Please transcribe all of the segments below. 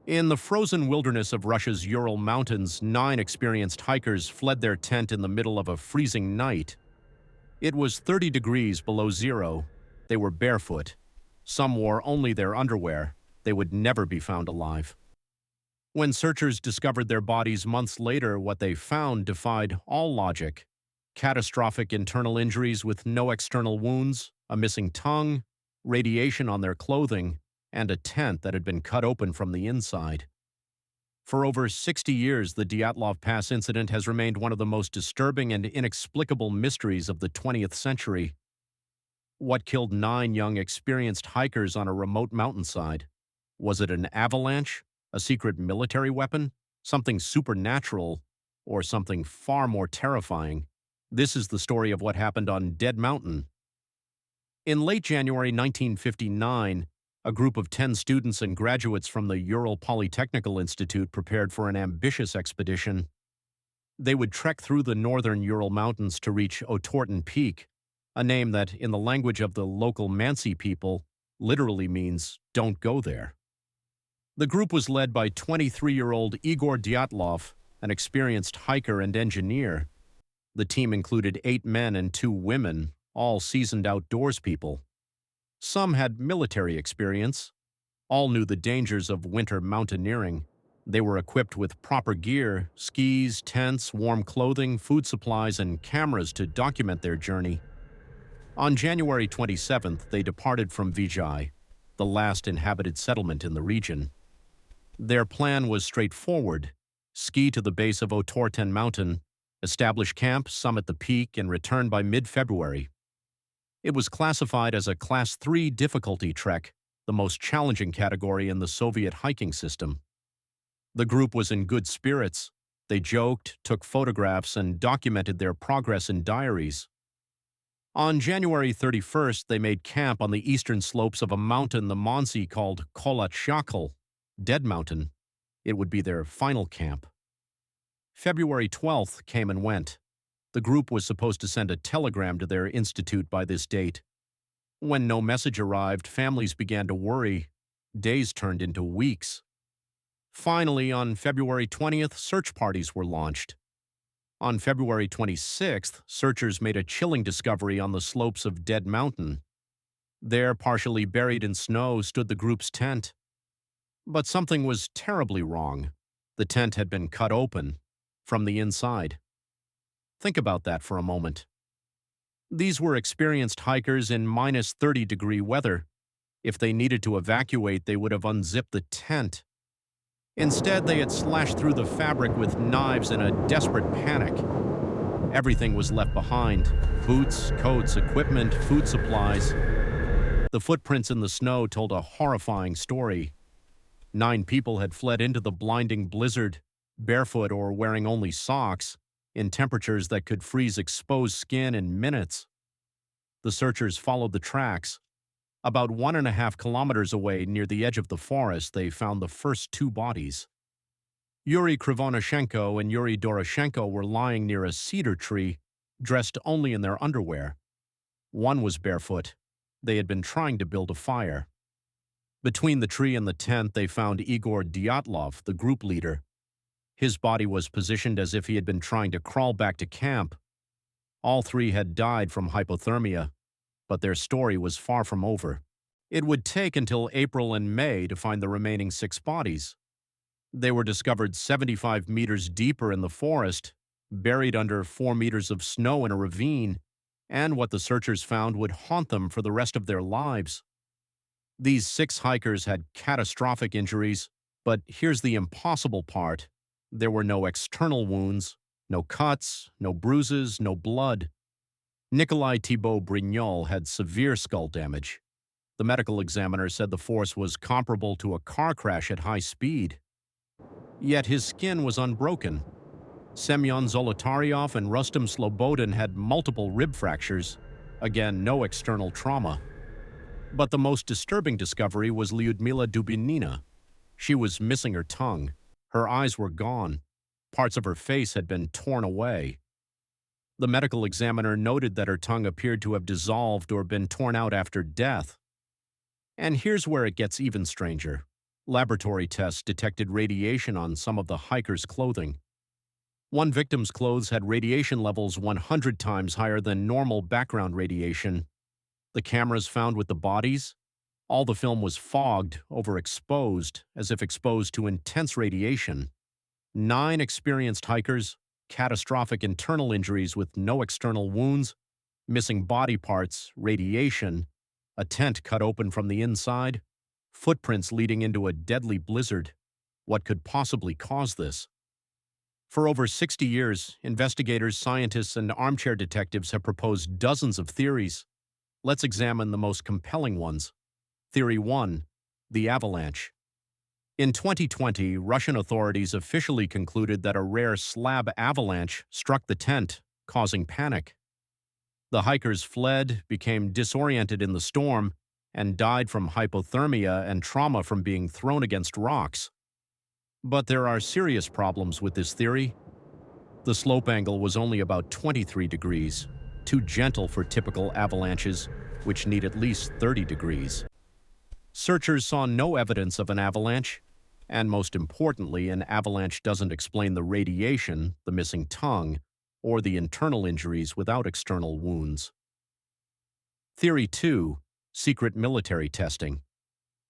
In the frozen wilderness of Russia's Ural Mountains, 9 experienced hikers fled their tent in the middle of a freezing night. It was 30 degrees below zero. They were barefoot. Some wore only their underwear. They would never be found alive. When searchers discovered their bodies months later, what they found defied all logic. Catastrophic internal injuries with no external wounds, a missing tongue, radiation on their clothing, and a tent that had been cut open from the inside. For over 60 years, the Dyatlov Pass Incident has remained one of the most disturbing and inexplicable mysteries of the 20th century. What killed 9 young, experienced hikers on a remote mountainside? Was it an avalanche, a secret military weapon, something supernatural, or something far more terrifying? This is the story of what happened on Dead Mountain. In late January 1959, a group of 10 students and graduates from the Ural Polytechnical Institute prepared for an ambitious expedition. They would trek through the northern Ural Mountains to reach Otorten Peak, a name that, in the language of the local Mansi people, literally means "don't go there." The group was led by 23-year-old Igor Dyatlov, an experienced hiker and engineer. The team included 8 men and 2 women, all seasoned outdoors people. Some had military experience. All knew the dangers of winter mountaineering. They were equipped with proper gear, skis, tents, warm clothing, food supplies, and cameras to document their journey. On January 27th, they departed from Vijay, the last inhabited settlement in the region. Their plan was straightforward: ski to the base of Otorten Mountain, establish camp, summit the peak, and return by mid-February. It was classified as a Class 3 difficulty trek, the most challenging category in the Soviet hiking system. The group was in good spirits. They joked, took photographs, and documented their progress in diaries. On January 31st, they made camp on the eastern slopes of a mountain the Mansi called Kolat, Dead Mountain. It would be their final camp. February 12th came and went. The group was supposed to send a telegram to their institute by this date. When no message arrived, families began to worry. Days turned into weeks. Finally, on February 20th, search parties were launched. On February 26th, searchers made a chilling discovery on the slopes of Dead Mountain. There, partially buried in snow, stood the group's tent. But something was terribly wrong. The tent had been cut open from the inside. Think about that for a moment. These were experienced hikers in minus 30-degree weather. If they needed to evacuate, they would have unzipped the tent. Instead, they had slashed through the fabric with knives in a desperate panic. Everything was left behind: boots, coats, equipment, food supplies. The footprints in the snow told a horrifying story. 9 people had fled into the blinding blizzard, barefoot or wearing only socks, in temperatures that could freeze exposed skin in minutes. The searchers followed the tracks. About 1.5 kilometers away, near the edge of the forest, they found the first 2 bodies. Yuri Krivonashenko and Yuri Doroshenko were lying near a cedar tree, dressed only in their underwear. One was barefoot. They had been trying to build a fire. Between the tree and the tent, they found Igor Dyatlov, the group leader. His body was positioned as if he had been trying to crawl back to camp. All 3 had died from hypothermia, but their story was far from over. It would take until April and May to find the remaining 6 bodies. They were discovered 75 meters deeper in the forest, buried under 4 meters of snow in a ravine, and what the searchers found would haunt them for the rest of their lives. These 6 hikers had catastrophic injuries, but here's the impossible part. There were no external wounds, no cuts, no bruises, no blood. Nikolai Thibault Brignol had severe skull damage. The medical examiner said the force was comparable to a car crash at high speed. Yet his skin was unbroken. Semyon Zolotaryov and Rustem Slobodin had multiple rib fractures. Again, no external trauma. But the most disturbing discovery was Lyudmila Dubinina. She was missing her tongue. Her eyes were gone. Parts of her face had been torn away. The medical examiner noted that her tongue appeared to have dissolved or been torn out after death. And here's where it gets even stranger. Laboratory tests detected radiation on some of the hikers' clothing. One victim's clothes had radiation levels 100 times higher than normal background radiation. The cameras found with the bodies, all the film was fogged, overexposed, as if exposed to intense radiation. 9 experienced hikers, catastrophic internal injuries with no external wounds, missing body parts, radiation, a tent cut open from the inside, footprints leading into a deadly blizzard. What could possibly cause this? For over 60 years, investigators, scientists, and armchair detectives have proposed dozens of theories. Let's examine the most compelling ones. Theory 1. The avalanche. In 2020, Russian authorities officially concluded that a rare slab avalanche struck the tent, causing panic. The hikers fled, became disoriented in the storm, and died from hypothermia and trauma from being thrown against rocks. But there are serious problems with this theory. The slope angle was only about 23 degrees, too gentle for typical avalanches, which need at least 30 degrees. Searchers saw no evidence of an avalanche, and most importantly, an avalanche doesn't explain the radiation, the missing tongue, or the internal injuries without external wounds. Theory 2. Secret military testing.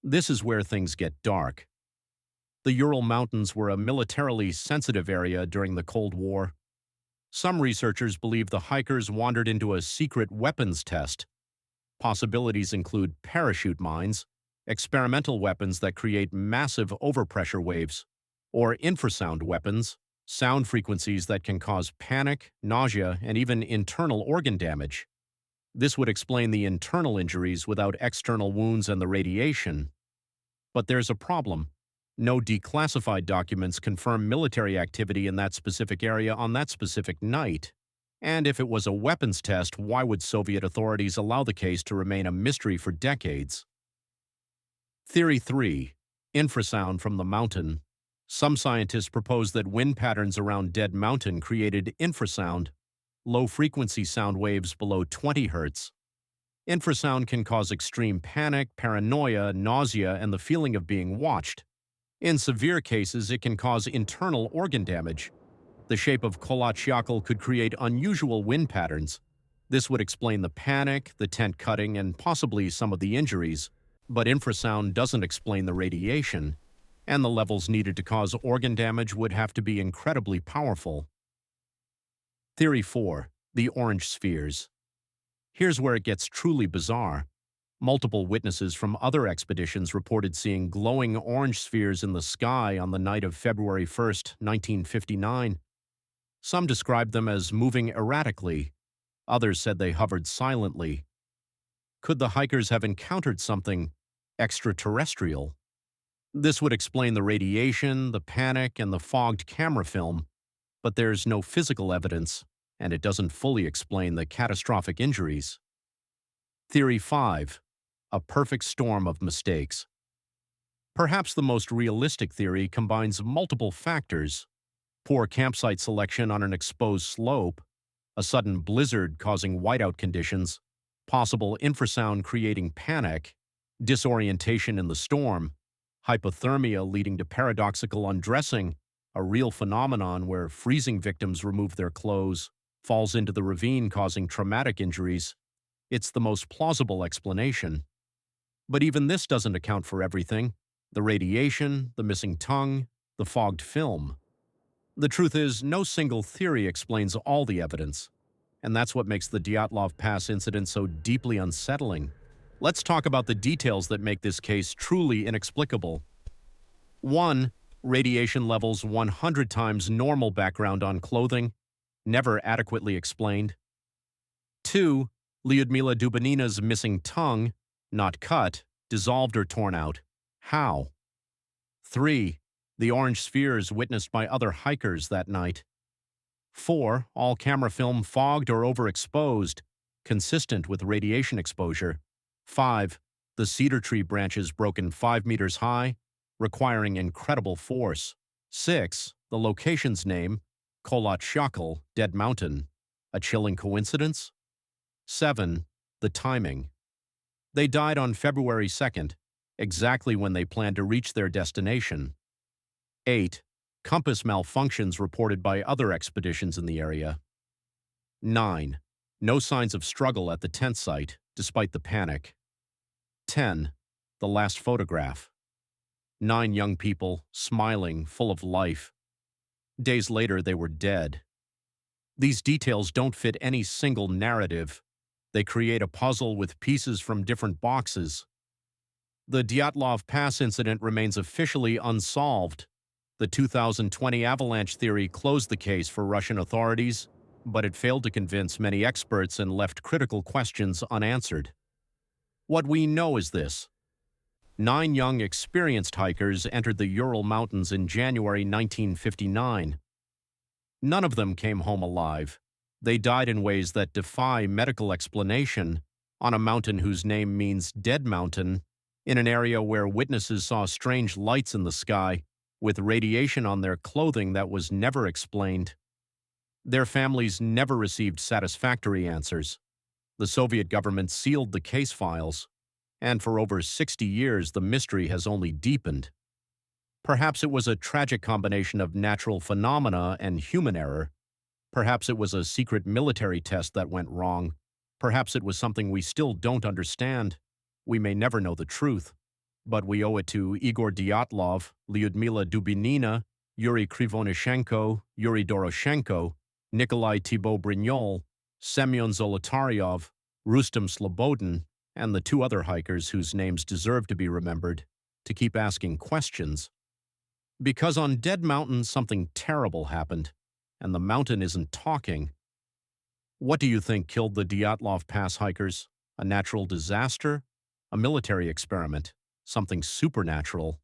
This is where things get dark. The Ural Mountains were a militarily sensitive area during the Cold War. Some researchers believe the hikers wandered into a secret weapons test. Possibilities include parachute mines, experimental weapons that create massive overpressure waves, or infrasound weapons, sound frequencies that can cause panic, nausea, and even internal organ damage. This would explain the internal injuries without external wounds and the radiation. But there's a problem. No declassified documents confirm military activity in that specific area on that specific night. And if it was a weapons test, why would Soviet authorities allow the case to remain a mystery for decades? Theory 3. Infrasound from the mountain. Some scientists propose that wind patterns around Dead Mountain created infrasound, low-frequency sound waves below 20 Hz. Infrasound can cause extreme panic, paranoia, nausea, and the feeling of being watched. In severe cases, it can cause internal organ damage. The shape of Kolochakal could create unusual wind patterns. This would explain the panic, the tent cutting, and possibly some of the injuries. But infrasound doesn't explain the radiation, and the levels needed to cause organ damage would have to be incredibly powerful. Theory 4. The orange spheres. Here's where it gets truly bizarre. Multiple witnesses from other expeditions reported seeing glowing orange spheres in the sky on the night of February 1, 1959. Some described them as moving erratically. Others said they hovered silently. Could the hikers have encountered something extraterrestrial? This would explain the radiation, the panic, and the fogged camera film, but there's no physical evidence, and it doesn't fully explain the catastrophic injuries. Theory 5. A perfect storm of mistakes. Perhaps the most realistic theory combines multiple factors: poor campsite selection on an exposed slope, a sudden blizzard causing whiteout conditions, possible infrasound creating panic, disorientation in the storm, hypothermia leading to paradoxical undressing, a real phenomenon where freezing victims remove their clothes, falls into the ravine causing traumatic injuries. It's the most plausible explanation. But even this doesn't account for everything: the radiation, the missing tongue, the fogged film. The truth is, no single theory explains all the evidence, and that's what makes the Dyatlov Pass incident so deeply unsettling. Let's talk about the details that make this case truly inexplicable. 1. Radiation levels 100 times normal background on clothing, never adequately explained. 2. Lyudmila Dubinina's missing tongue, not cut, dissolved or torn out. How? 3. The orange spheres witnessed by other hikers that night. 4. All camera film fogged or overexposed, consistent with radiation exposure. 5. The cedar tree branches broken 5 meters high, requiring incredible force. 6. The location's name, Kolochakal, Dead Mountain. A chilling coincidence? 7. The timing. They died on February 2nd, exactly when they planned to reach their destination. 8. Compass malfunctions reported by other expeditions in the area. 9. No signs of struggle at the tent site, despite the panic. 10. The last photograph. 9 young people, smiling, full of life. Days later, they were dead. These details don't fit any single narrative. They create a puzzle with pieces from different boxes. The Dyatlov Pass incident remains officially unsolved. The 2020 avalanche theory closed the case for Russian authorities, but it failed to convince many experts and left critical questions unanswered. What we know is this: 9 young, experienced hikers entered the Ural Mountains in January 1959. None of them came home alive. They died in ways that defy medical explanation, on a mountain whose name means Dead Mountain, in an area where witnesses saw strange lights in the sky, with radiation on their clothing that was never explained. Their families never received satisfactory answers. The Soviet government sealed the case files, and for over 60 years the mystery has only deepened. Perhaps it was a tragic combination of natural phenomena and human error. Perhaps it was a secret military test that went wrong. Perhaps it was something we still don't understand. We may never know the truth, but we owe it to Igor Dyatlov, Lyudmila Dubinina, Yuri Krivonishenko, Yuri Doroshenko, Nikolai Thibault-Brignol, Semyon Zolotaryov, Rustem Slobodin, and the 2 other hikers whose names deserve to be remembered, to keep asking questions. Because on Dead Mountain something terrible happened, and the mountain isn't talking. What do you think killed the Dyatlov Pass hikers? A natural disaster? A military experiment? Something supernatural?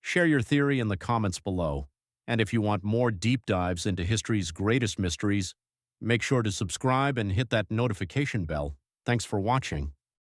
Share your theory in the comments below. And if you want more deep dives into history's greatest mysteries, make sure to subscribe and hit that notification bell. Thanks for watching.